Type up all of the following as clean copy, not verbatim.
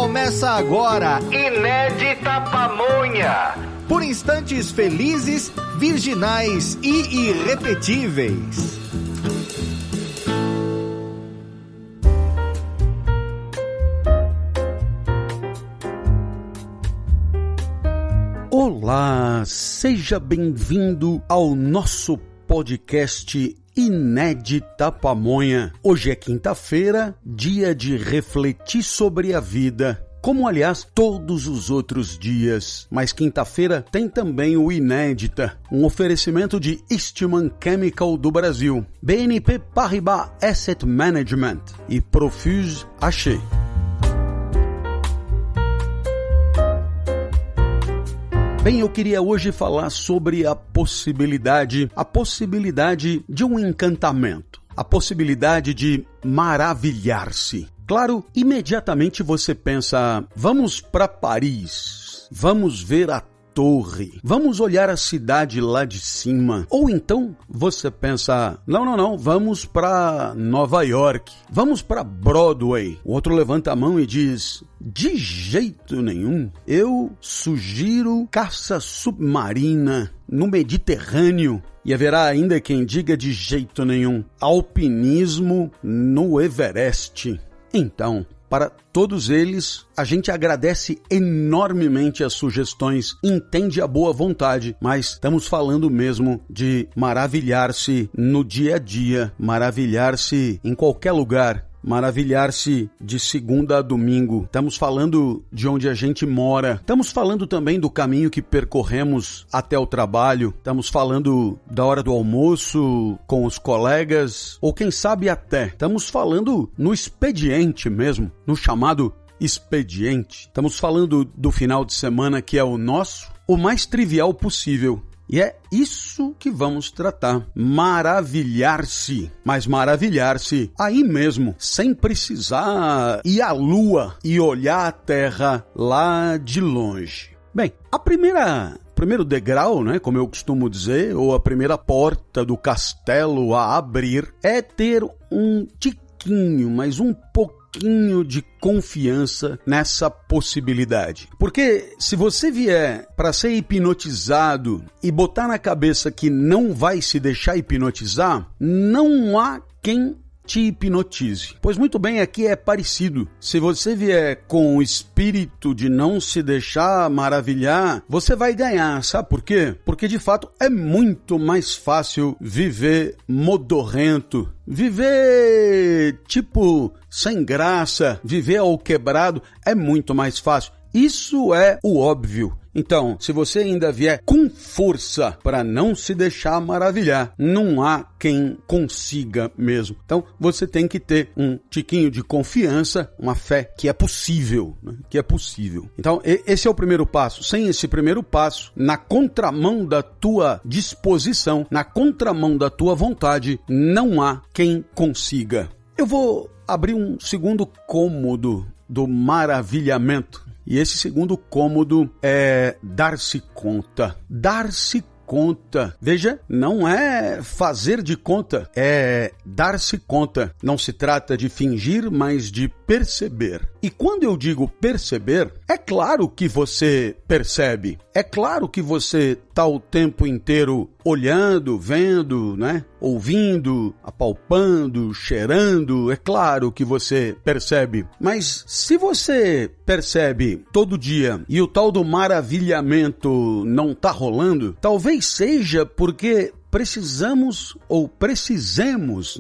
Começa agora, Inédita Pamonha. Por instantes felizes, virginais e irrepetíveis. Olá, seja bem-vindo ao nosso podcast Inédita Pamonha. Hoje é quinta-feira, dia de refletir sobre a vida, como aliás todos os outros dias. Mas quinta-feira tem também o Inédita, um oferecimento de Eastman Chemical do Brasil, BNP Paribas Asset Management e Profuse Haché. Bem, eu queria hoje falar sobre a possibilidade de um encantamento, a possibilidade de maravilhar-se. Claro, imediatamente você pensa, vamos para Paris, vamos ver a torre, vamos olhar a cidade lá de cima. Ou então você pensa, não, vamos para Nova York, vamos para Broadway. O outro levanta a mão e diz, de jeito nenhum, eu sugiro caça submarina no Mediterrâneo. E haverá ainda quem diga de jeito nenhum, alpinismo no Everest. Então, para todos eles, a gente agradece enormemente as sugestões, entende a boa vontade, mas estamos falando mesmo de maravilhar-se no dia a dia, maravilhar-se em qualquer lugar, maravilhar-se de segunda a domingo. Estamos falando de onde a gente mora. Estamos falando também do caminho que percorremos até o trabalho. Estamos falando da hora do almoço com os colegas, ou quem sabe até. Estamos falando no expediente mesmo, no chamado expediente. Estamos falando do final de semana que é o nosso, o mais trivial possível. E é isso que vamos tratar, maravilhar-se, mas maravilhar-se aí mesmo, sem precisar ir à lua e olhar a terra lá de longe. Bem, primeiro degrau, né, como eu costumo dizer, ou a primeira porta do castelo a abrir, é ter um tiquinho, mas um pouquinho de confiança nessa possibilidade. Porque se você vier para ser hipnotizado e botar na cabeça que não vai se deixar hipnotizar, não há quem te hipnotize. Pois muito bem, aqui é parecido. Se você vier com o espírito de não se deixar maravilhar, você vai ganhar. Sabe por quê? Porque de fato é muito mais fácil viver modorrento, viver tipo sem graça, viver ao quebrado, é muito mais fácil. Isso é o óbvio. Então, se você ainda vier com força para não se deixar maravilhar, não há quem consiga mesmo. Então, você tem que ter um tiquinho de confiança, uma fé que é possível, né? Que é possível. Então, esse é o primeiro passo. Sem esse primeiro passo, na contramão da tua disposição, na contramão da tua vontade, não há quem consiga. Eu vou abrir um segundo cômodo do maravilhamento. E esse segundo cômodo é dar-se conta. Dar-se conta. Veja, não é fazer de conta, é dar-se conta. Não se trata de fingir, mas de perceber. E quando eu digo perceber, é claro que você percebe. É claro que você está o tempo inteiro olhando, vendo, né? Ouvindo, apalpando, cheirando. É claro que você percebe. Mas se você percebe todo dia e o tal do maravilhamento não está rolando, talvez seja porque precisemos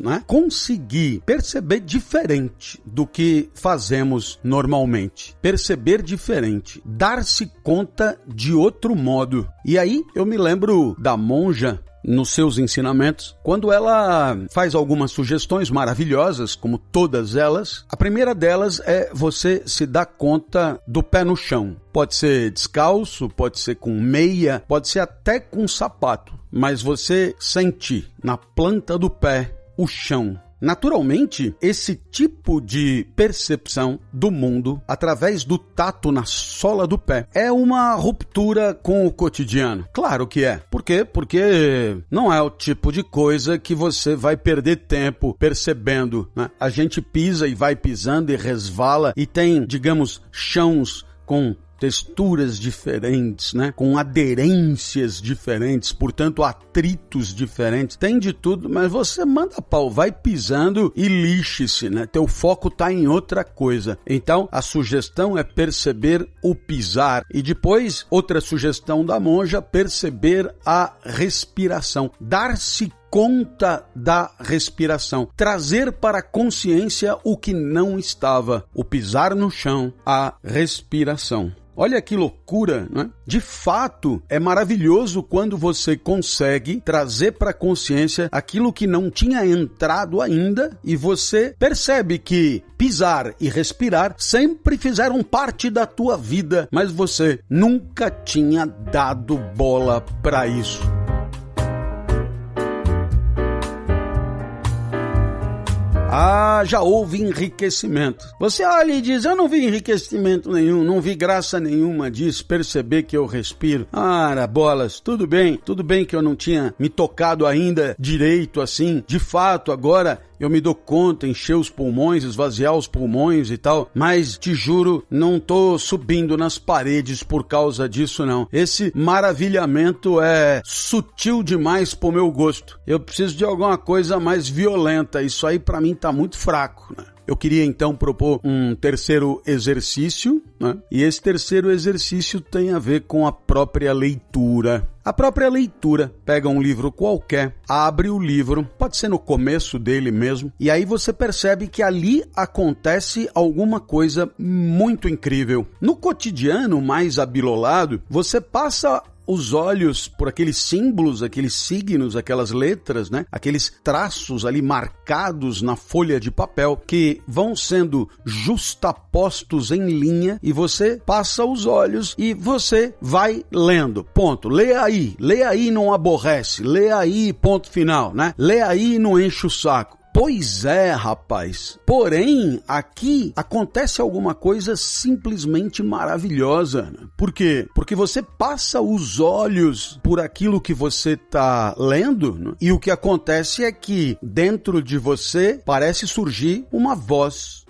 né, conseguir perceber diferente do que fazemos normalmente. Perceber diferente, dar-se conta de outro modo. E aí eu me lembro da monja nos seus ensinamentos, quando ela faz algumas sugestões maravilhosas, como todas elas. A primeira delas é você se dar conta do pé no chão. Pode ser descalço, pode ser com meia, pode ser até com sapato, mas você sentir na planta do pé o chão. Naturalmente, esse tipo de percepção do mundo através do tato na sola do pé é uma ruptura com o cotidiano. Claro que é. Por quê? Porque não é o tipo de coisa que você vai perder tempo percebendo, né? A gente pisa e vai pisando e resvala e tem, digamos, chãos com texturas diferentes, né? Com aderências diferentes, portanto atritos diferentes, tem de tudo, mas você manda pau, vai pisando e lixe-se, né? Teu foco tá em outra coisa. Então a sugestão é perceber o pisar e depois outra sugestão da monja, perceber a respiração, dar-se conta da respiração, trazer para a consciência o que não estava, o pisar no chão, a respiração. Olha que loucura, né? De fato, é maravilhoso quando você consegue trazer para a consciência aquilo que não tinha entrado ainda e você percebe que pisar e respirar sempre fizeram parte da tua vida, mas você nunca tinha dado bola para isso. Ah, já houve enriquecimento. Você olha e diz, eu não vi enriquecimento nenhum, não vi graça nenhuma disso, perceber que eu respiro. Ah, bolas, tudo bem que eu não tinha me tocado ainda direito assim. De fato, agora eu me dou conta, encher os pulmões, esvaziar os pulmões e tal, mas te juro, não tô subindo nas paredes por causa disso não. Esse maravilhamento é sutil demais pro meu gosto. Eu preciso de alguma coisa mais violenta, isso aí pra mim tá muito fraco, né? Eu queria então propor um terceiro exercício, né? E esse terceiro exercício tem a ver com a própria leitura. A própria leitura, pega um livro qualquer, abre o livro, pode ser no começo dele mesmo, e aí você percebe que ali acontece alguma coisa muito incrível. No cotidiano mais abilolado, você passa os olhos por aqueles símbolos, aqueles signos, aquelas letras, né? Aqueles traços ali marcados na folha de papel que vão sendo justapostos em linha e você passa os olhos e você vai lendo. Ponto. Lê aí, não aborrece. Lê aí, ponto final, né? Lê aí, não enche o saco. Pois é, rapaz. Porém, aqui acontece alguma coisa simplesmente maravilhosa. Por quê? Porque você passa os olhos por aquilo que você está lendo, né? E o que acontece é que dentro de você parece surgir uma voz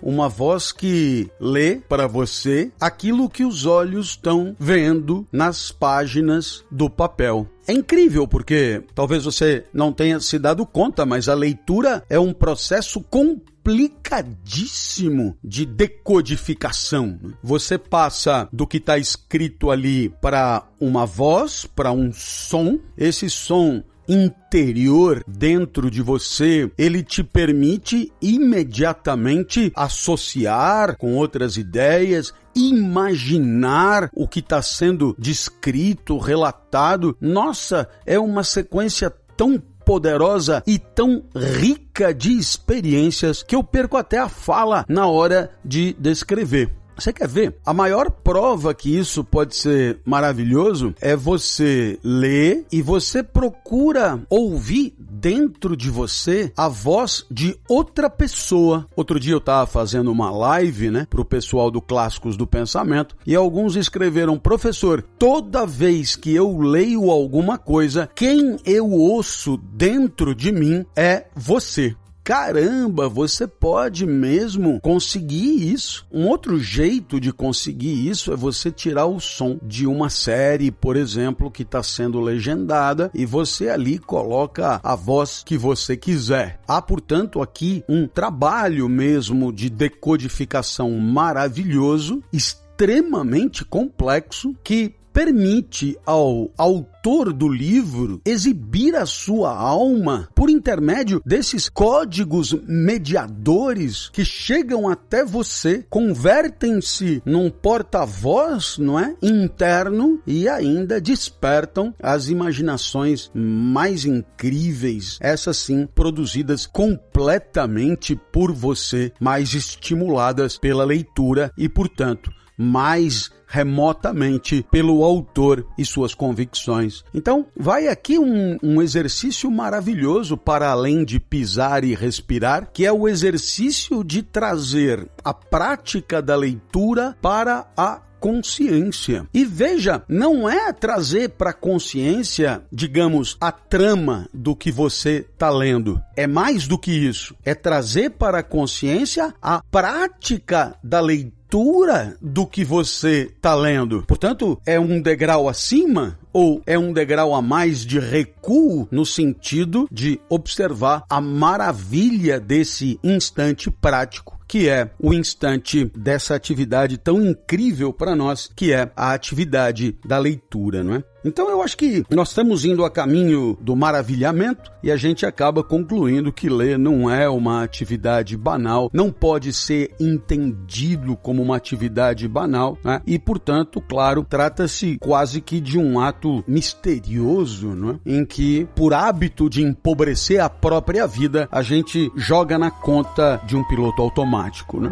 que lê para você aquilo que os olhos estão vendo nas páginas do papel. É incrível porque talvez você não tenha se dado conta, mas a leitura é um processo complicadíssimo de decodificação. Você passa do que está escrito ali para uma voz, para um som. Esse som interior dentro de você, ele te permite imediatamente associar com outras ideias, imaginar o que está sendo descrito, relatado. Nossa, é uma sequência tão poderosa e tão rica de experiências que eu perco até a fala na hora de descrever. Você quer ver? A maior prova que isso pode ser maravilhoso é você ler e você procura ouvir dentro de você a voz de outra pessoa. Outro dia eu estava fazendo uma live, né, para o pessoal do Clássicos do Pensamento e alguns escreveram: professor, toda vez que eu leio alguma coisa, quem eu ouço dentro de mim é você. Caramba, você pode mesmo conseguir isso. Um outro jeito de conseguir isso é você tirar o som de uma série, por exemplo, que está sendo legendada e você ali coloca a voz que você quiser. Há, portanto, aqui um trabalho mesmo de decodificação maravilhoso, extremamente complexo, que permite ao autor do livro exibir a sua alma por intermédio desses códigos mediadores que chegam até você, convertem-se num porta-voz, não é? Interno e ainda despertam as imaginações mais incríveis, essas sim produzidas completamente por você, mais estimuladas pela leitura e, portanto, mais remotamente pelo autor e suas convicções. Então, vai aqui um exercício maravilhoso para além de pisar e respirar, que é o exercício de trazer a prática da leitura para a consciência. E veja, não é trazer para a consciência, digamos, a trama do que você está lendo. É mais do que isso. É trazer para a consciência a prática da leitura do que você está lendo. Portanto, é um degrau acima ou é um degrau a mais de recuo no sentido de observar a maravilha desse instante prático, que é o instante dessa atividade tão incrível para nós, que é a atividade da leitura, não é? Então eu acho que nós estamos indo a caminho do maravilhamento e a gente acaba concluindo que ler não é uma atividade banal, não pode ser entendido como uma atividade banal, né? E, portanto, claro, trata-se quase que de um ato misterioso, não é? Em que, por hábito de empobrecer a própria vida, a gente joga na conta de um piloto automático, né?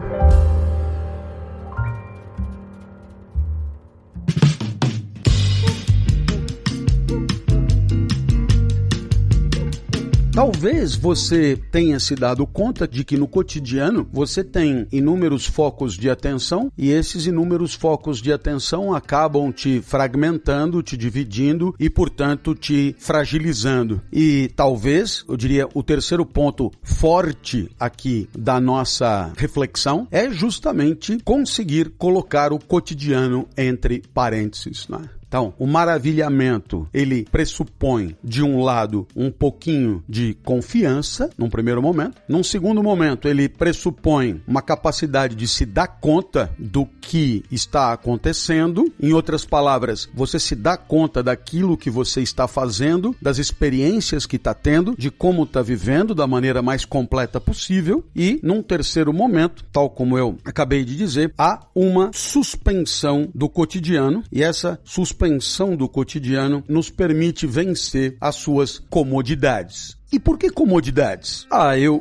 Talvez você tenha se dado conta de que no cotidiano você tem inúmeros focos de atenção e esses inúmeros focos de atenção acabam te fragmentando, te dividindo e, portanto, te fragilizando. E talvez, eu diria, o terceiro ponto forte aqui da nossa reflexão é justamente conseguir colocar o cotidiano entre parênteses, né? Então, o maravilhamento, ele pressupõe, de um lado, um pouquinho de confiança, num primeiro momento. Num segundo momento, ele pressupõe uma capacidade de se dar conta do que está acontecendo. Em outras palavras, você se dá conta daquilo que você está fazendo, das experiências que está tendo, de como está vivendo da maneira mais completa possível. E, num terceiro momento, tal como eu acabei de dizer, há uma suspensão do cotidiano, e essa suspensão do cotidiano nos permite vencer as suas comodidades. E por que comodidades?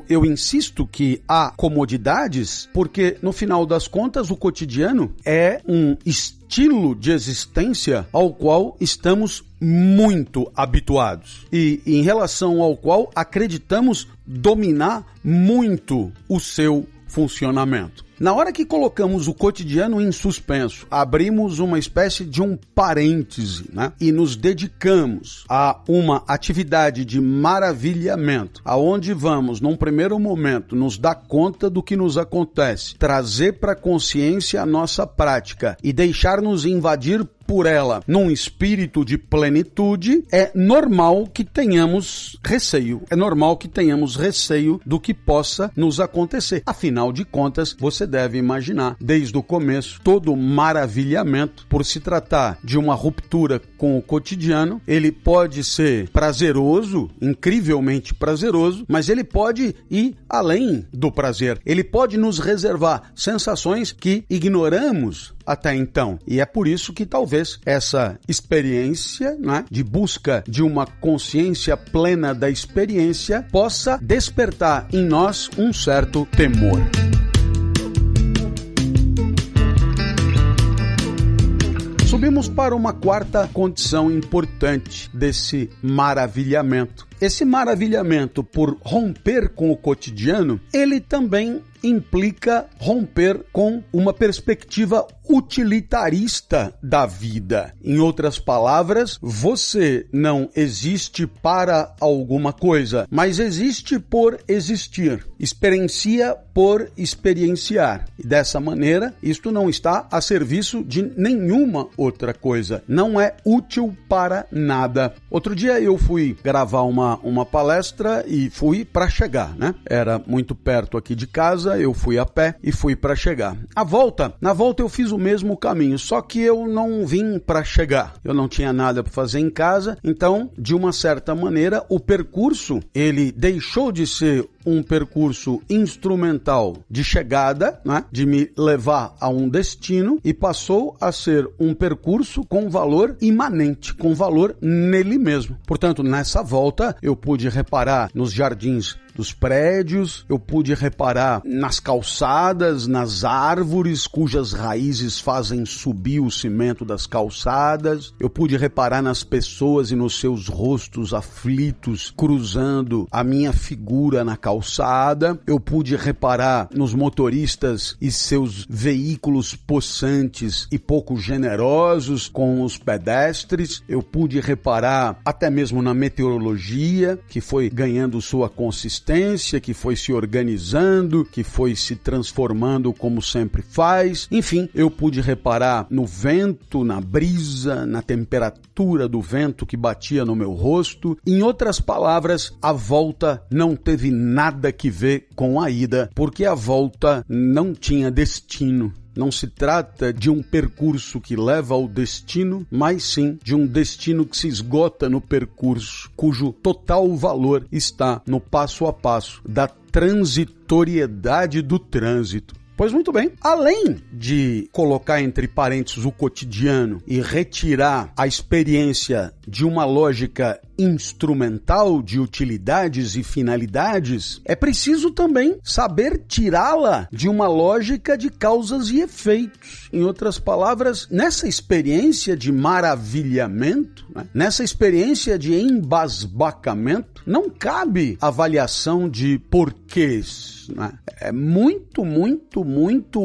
Eu insisto que há comodidades porque, no final das contas, o cotidiano é um estilo de existência ao qual estamos muito habituados e em relação ao qual acreditamos dominar muito o seu funcionamento. Na hora que colocamos o cotidiano em suspenso, abrimos uma espécie de um parêntese, né? E nos dedicamos a uma atividade de maravilhamento, aonde vamos, num primeiro momento, nos dar conta do que nos acontece, trazer para a consciência a nossa prática e deixar-nos invadir por ela num espírito de plenitude, é normal que tenhamos receio. É normal que tenhamos receio do que possa nos acontecer. Afinal de contas, você deve imaginar, desde o começo, todo o maravilhamento, por se tratar de uma ruptura com o cotidiano, ele pode ser prazeroso, incrivelmente prazeroso, mas ele pode ir além do prazer. Ele pode nos reservar sensações que ignoramos até então. E é por isso que talvez essa experiência, né, de busca de uma consciência plena da experiência possa despertar em nós um certo temor. Subimos para uma quarta condição importante desse maravilhamento. Esse maravilhamento por romper com o cotidiano, ele também implica romper com uma perspectiva utilitarista da vida. Em outras palavras, você não existe para alguma coisa, mas existe por existir. Experiencia por experienciar. E dessa maneira, isto não está a serviço de nenhuma outra coisa. Não é útil para nada. Outro dia eu fui gravar uma palestra e fui para chegar, né? Era muito perto aqui de casa, eu fui a pé e fui para chegar. Na volta eu fiz o mesmo caminho, só que eu não vim para chegar. Eu não tinha nada para fazer em casa, então, de uma certa maneira, o percurso, ele deixou de ser um percurso instrumental de chegada, né, de me levar a um destino, e passou a ser um percurso com valor imanente, com valor nele mesmo. Portanto, nessa volta, eu pude reparar nos jardins dos prédios, eu pude reparar nas calçadas, nas árvores cujas raízes fazem subir o cimento das calçadas, eu pude reparar nas pessoas e nos seus rostos aflitos cruzando a minha figura na calçada, eu pude reparar nos motoristas e seus veículos possantes e pouco generosos com os pedestres, eu pude reparar até mesmo na meteorologia, que foi ganhando sua consistência, que foi se organizando, que foi se transformando como sempre faz. Enfim, eu pude reparar no vento, na brisa, na temperatura do vento que batia no meu rosto. Em outras palavras, a volta não teve nada que ver com a ida, porque a volta não tinha destino. Não se trata de um percurso que leva ao destino, mas sim de um destino que se esgota no percurso, cujo total valor está no passo a passo da transitoriedade do trânsito. Pois muito bem, além de colocar entre parênteses o cotidiano e retirar a experiência de uma lógica instrumental de utilidades e finalidades, é preciso também saber tirá-la de uma lógica de causas e efeitos. Em outras palavras, nessa experiência de maravilhamento, nessa experiência de embasbacamento, não cabe avaliação de porquês. É muito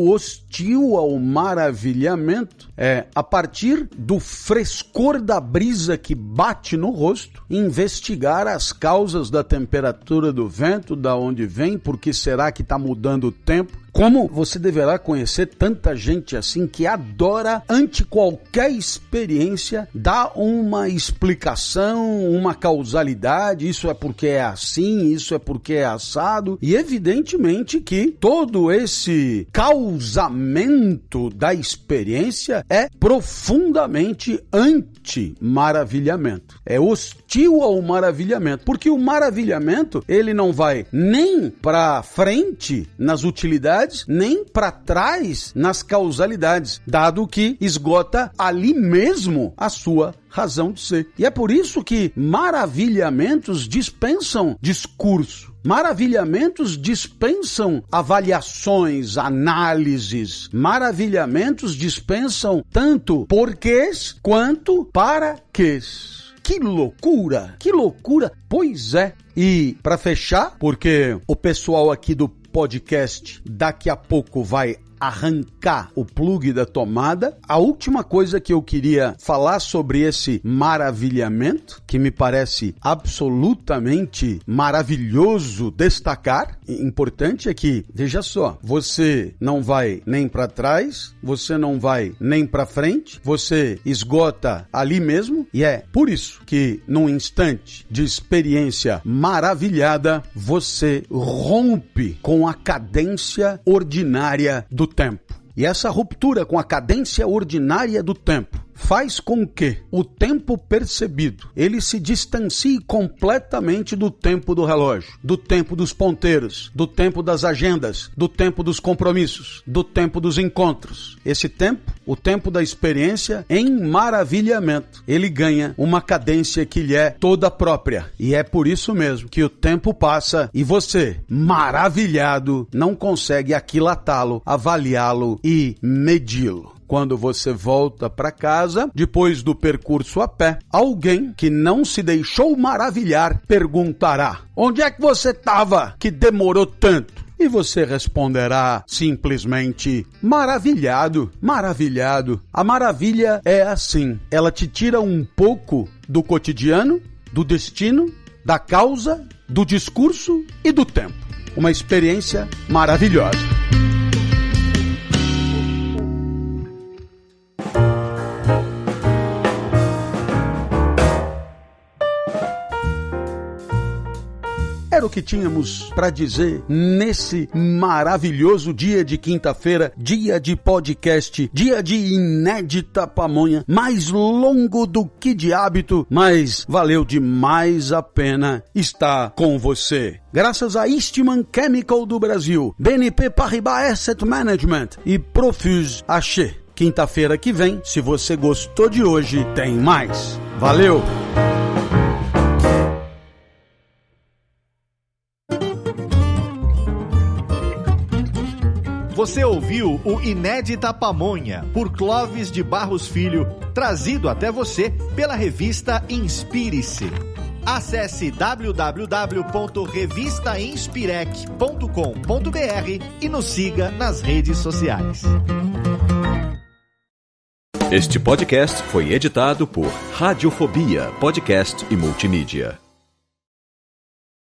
hostil ao maravilhamento. A partir do frescor da brisa que bate no rosto, investigar as causas da temperatura do vento, da onde vem, por que será que está mudando o tempo. Como você deverá conhecer tanta gente assim que adora, ante qualquer experiência, dar uma explicação, uma causalidade, isso é porque é assim, isso é porque é assado, e evidentemente que todo esse causamento da experiência é profundamente anti-maravilhamento, é hostil ao maravilhamento, porque o maravilhamento, ele não vai nem para frente nas utilidades, nem para trás nas causalidades, dado que esgota ali mesmo a sua razão de ser. E é por isso que maravilhamentos dispensam discurso. Maravilhamentos dispensam avaliações, análises. Maravilhamentos dispensam tanto porquês quanto paraquês. Que loucura! Que loucura! Pois é. E para fechar, porque o pessoal aqui do podcast daqui a pouco vai arrancar o plug da tomada, a última coisa que eu queria falar sobre esse maravilhamento, que me parece absolutamente maravilhoso destacar, importante é que, veja só, você não vai nem para trás, você não vai nem para frente, você esgota ali mesmo, e é por isso que num instante de experiência maravilhada, você rompe com a cadência ordinária do tempo. E essa ruptura com a cadência ordinária do tempo faz com que o tempo percebido, ele se distancie completamente do tempo do relógio, do tempo dos ponteiros, do tempo das agendas, do tempo dos compromissos, do tempo dos encontros. Esse tempo, o tempo da experiência, em maravilhamento, ele ganha uma cadência que lhe é toda própria. E é por isso mesmo que o tempo passa e você, maravilhado, não consegue aquilatá-lo, avaliá-lo e medi-lo. Quando você volta para casa, depois do percurso a pé, alguém que não se deixou maravilhar perguntará: onde é que você estava que demorou tanto? E você responderá simplesmente: maravilhado, maravilhado. A maravilha é assim, ela te tira um pouco do cotidiano, do destino, da causa, do discurso e do tempo. Uma experiência maravilhosa. Era o que tínhamos para dizer nesse maravilhoso dia de quinta-feira, dia de podcast, dia de Inédita Pamonha, mais longo do que de hábito, mas valeu demais a pena estar com você. Graças a Eastman Chemical do Brasil, BNP Paribas Asset Management e Profuse Haché. Quinta-feira que vem, se você gostou de hoje, tem mais. Valeu! Você ouviu o Inédita Pamonha, por Clóvis de Barros Filho, trazido até você pela revista Inspire-se. Acesse www.revistainspirec.com.br e nos siga nas redes sociais. Este podcast foi editado por Radiofobia, podcast e multimídia.